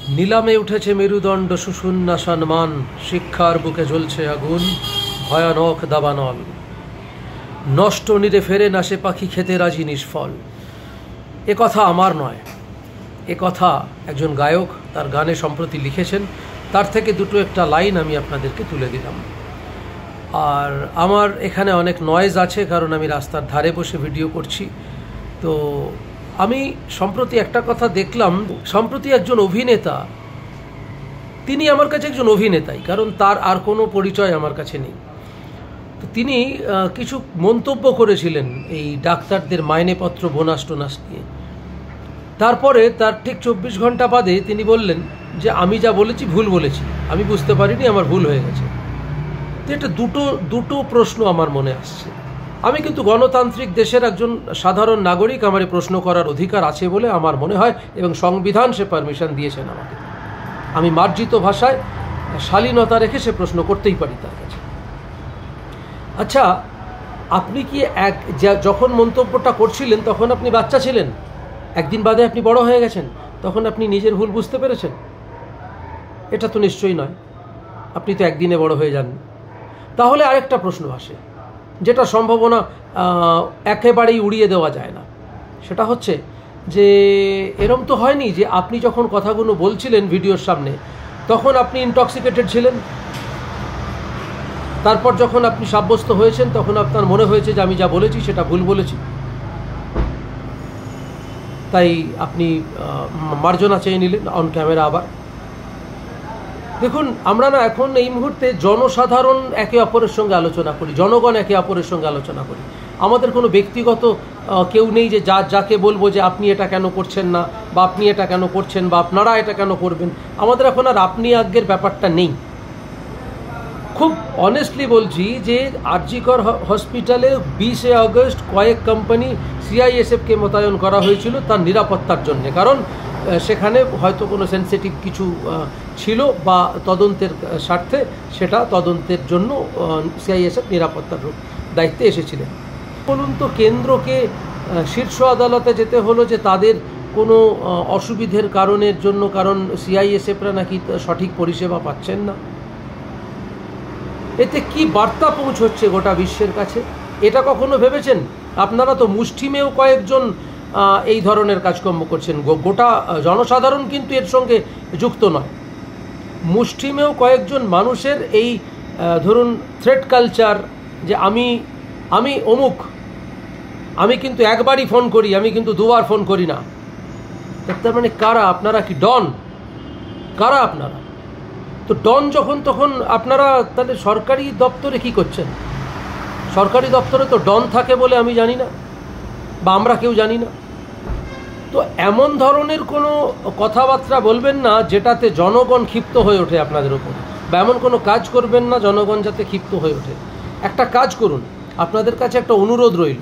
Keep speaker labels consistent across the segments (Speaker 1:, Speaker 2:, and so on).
Speaker 1: নীলামে উঠেছে মেরুদণ্ড সুশূন্যা সম্মান, শিক্ষার বুকে জ্বলছে আগুন, ভয়ানক দাবানল। নষ্ট নীরে ফেরে না সে পাখি, খেতে রাজি নিষ্ফল। এ কথা আমার নয়, এ কথা একজন গায়ক তার গানে সম্প্রতি লিখেছেন। তার থেকে দুটো একটা লাইন আমি আপনাদেরকে তুলে দিলাম। আর আমার এখানে অনেক নয়েজ আছে, কারণ আমি রাস্তার ধারে বসে ভিডিও করছি। তো আমি সম্প্রতি একটা কথা দেখলাম, সম্প্রতি একজন অভিনেতা, তিনি আমার কাছে একজন অভিনেতাই, কারণ তার আর কোনো পরিচয় আমার কাছে নেই। তো তিনি কিছু মন্তব্য করেছিলেন এই ডাক্তারদের মাইনেপত্র বোনাস টোনাস নিয়ে। তারপরে তার ঠিক 24 ঘন্টা বাদে তিনি বললেন যে আমি যা বলেছি ভুল বলেছি, আমি বুঝতে পারিনি, আমার ভুল হয়ে গেছে। তো এটা দুটো প্রশ্ন আমার মনে আসছে। আমি কিন্তু গণতান্ত্রিক দেশের একজন সাধারণ নাগরিক, আমার প্রশ্ন করার অধিকার আছে বলে আমার মনে হয়, এবং সংবিধান সে পারমিশন দিয়েছেন আমাকে। আমি মার্জিত ভাষায় শালীনতা রেখে সে প্রশ্ন করতেই পারি তার কাছে। আচ্ছা, আপনি কি যখন মন্তব্যটা করছিলেন তখন আপনি বাচ্চা ছিলেন? একদিন বাদে আপনি বড় হয়ে গেছেন, তখন আপনি নিজের ভুল বুঝতে পেরেছেন? এটা তো নিশ্চয়ই নয়, আপনি তো একদিনে বড় হয়ে যান। তাহলে আরেকটা প্রশ্ন আসে, যেটা সম্ভাবনা একেবারেই উড়িয়ে দেওয়া যায় না। সেটা হচ্ছে যে এরম তো হয়নি যে আপনি যখন কথাগুলো বলছিলেন ভিডিওর সামনে তখন আপনি ইনটক্সিকেটেড ছিলেন, তারপর যখন আপনি সাব্যস্ত হয়েছেন তখন আপনার মনে হয়েছে যে আমি যা বলেছি সেটা ভুল বলেছি, তাই আপনি মার্জনা চেয়ে নিলেন অন ক্যামেরা। আবার দেখুন, আমরা না এখন এই মুহূর্তে জনসাধারণ একে অপরের সঙ্গে আলোচনা করি, জনগণ একে অপরের সঙ্গে আলোচনা করি। আমাদের কোনো ব্যক্তিগত কেউ নেই যে যাকে বলবো যে আপনি এটা কেন করছেন না, বা আপনি এটা কেন করছেন, বা আপনারা এটা কেন করবেন। আমাদের এখন আর আপনি আজ্ঞের ব্যাপারটা নেই। খুব অনেস্টলি বলছি যে আরজিকর হসপিটালে 20 আগস্ট কয়েক কোম্পানি সিআইএসএফকে মোতায়েন করা হয়েছিল তার নিরাপত্তার জন্য, কারণ সেখানে হয়তো কোনো সেন্সিটিভ কিছু ছিল বা তদন্তের স্বার্থে সেটা তদন্তের জন্য সিআইএসএফ নিরাপত্তার দায়িত্বে এসেছিলেন। বলুন তো, কেন্দ্রকে শীর্ষ আদালতে যেতে হলো যে তাদের কোনো অসুবিধের কারণের জন্য, কারণ সিআইএসএফরা নাকি সঠিক পরিষেবা পাচ্ছেন না। এতে কি বার্তা পৌঁছচ্ছে গোটা বিশ্বের কাছে? এটা কখনো ভেবেছেন? আপনারা তো মুষ্টিমেয় কয়েকজন এই ধরনের কাজকর্ম করছেন, গোটা জনসাধারণ কিন্তু এর সঙ্গে যুক্ত নয়। মুষ্টিমেয় কয়েকজন মানুষের এই ধরুন থ্রেট কালচার, যে আমি অমুক, আমি কিন্তু একবারই ফোন করি, আমি কিন্তু দুবার ফোন করি না। তার মানে কারা? আপনারা কি ডন? কারা আপনারা? তো ডন যখন, তখন আপনারা তাহলে সরকারি দপ্তরে কি করছেন? সরকারি দপ্তরে তো ডন থাকে বলে আমি জানি না, বা আমরা কেউ জানি না। তো এমন ধরনের কোনো কথাবার্তা বলবেন না যেটাতে জনগণ ক্ষিপ্ত হয়ে ওঠে আপনাদের উপর, বা এমন কোনো কাজ করবেন না জনগণ যাতে ক্ষিপ্ত হয়ে ওঠে। একটা কাজ করুন, আপনাদের কাছে একটা অনুরোধ রইল।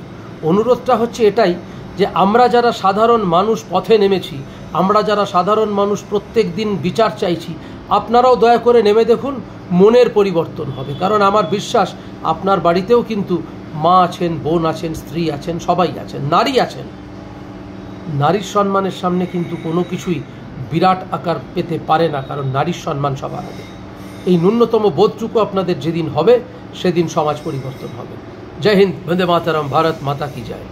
Speaker 1: অনুরোধটা হচ্ছে এটাই যে আমরা যারা সাধারণ মানুষ পথে নেমেছি, আমরা যারা সাধারণ মানুষ প্রত্যেক দিন বিচার চাইছি, আপনারাও দয়া করে নেমে দেখুন, মনের পরিবর্তন হবে। কারণ আমার বিশ্বাস আপনার বাড়িতেও কিন্তু মা আছেন, বোন আছেন, স্ত্রী আছেন, সবাই আছেন, নারী আছেন। নারীর সম্মানের সামনে কিন্তু কোনো কিছুই বিরাট আকার পেতে পারে না, কারণ নারীর সম্মান সবার আগে। এই ন্যূনতম বোধটুকু আপনাদের যেদিন হবে সেদিন সমাজ পরিবর্তন হবে। জয় হিন্দ, বন্দে মাতরম, ভারত মাতা কি জয়।